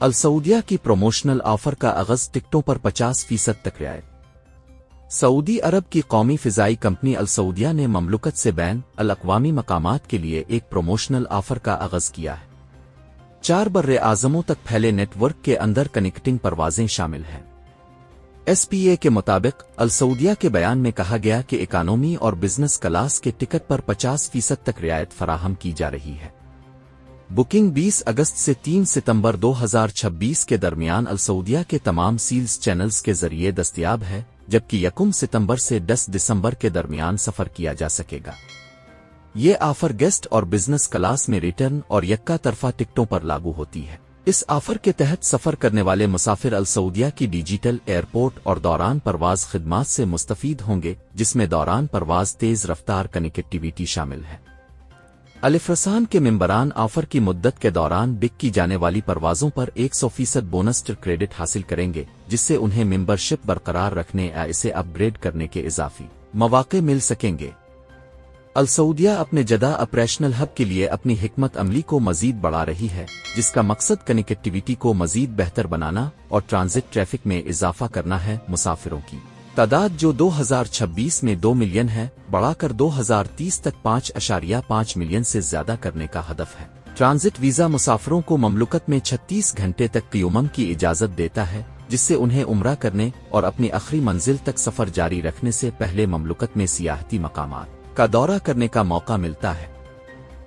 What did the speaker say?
السعودیہ کی promotional offer کا آغاز، ٹکٹوں پر 50% تک رعایت۔ سعودی عرب کی قومی فضائی کمپنی السعودیہ نے مملکت سے بین الاقوامی مقامات کے لیے ایک پروموشنل آفر کا آغاز کیا ہے۔ 4 بر-اعظموں تک پھیلے نیٹ ورک کے اندر کنیکٹنگ پروازیں شامل ہیں۔ ایس پی اے کے مطابق السعودیہ کے بیان میں کہا گیا کہ اکانومی اور بزنس کلاس کے ٹکٹ پر 50% تک رعایت فراہم کی جا رہی ہے۔ بکنگ 20 اگست سے 3 ستمبر 2026 کے درمیان السعودیہ کے تمام سیلز چینلز کے ذریعے دستیاب ہے، جبکہ 1 ستمبر سے 10 دسمبر کے درمیان سفر کیا جا سکے گا۔ یہ آفر گیسٹ اور بزنس کلاس میں ریٹرن اور یکا طرفہ ٹکٹوں پر لاگو ہوتی ہے۔ اس آفر کے تحت سفر کرنے والے مسافر السعودیہ کی ڈیجیٹل ایئرپورٹ اور دوران پرواز خدمات سے مستفید ہوں گے، جس میں دوران پرواز تیز رفتار کنیکٹیویٹی شامل ہے۔ الفرسان کے ممبران آفر کی مدت کے دوران بک کی جانے والی پروازوں پر 100% بونس کریڈٹ حاصل کریں گے، جس سے انہیں ممبرشپ برقرار رکھنے یا اسے اپ گریڈ کرنے کے اضافی مواقع مل سکیں گے۔ السعودیہ اپنے جدہ آپریشنل ہب کے لیے اپنی حکمت عملی کو مزید بڑھا رہی ہے، جس کا مقصد کنیکٹیویٹی کو مزید بہتر بنانا اور ٹرانزٹ ٹریفک میں اضافہ کرنا ہے۔ مسافروں کی تعداد جو 2026 میں 2 ملین ہے، بڑھا کر 2030 تک 5.5 ملین سے زیادہ کرنے کا ہدف ہے۔ ٹرانزٹ ویزا مسافروں کو مملکت میں 36 گھنٹے تک قیوم کی اجازت دیتا ہے، جس سے انہیں عمرہ کرنے اور اپنی آخری منزل تک سفر جاری رکھنے سے پہلے مملکت میں سیاحتی مقامات کا دورہ کرنے کا موقع ملتا ہے۔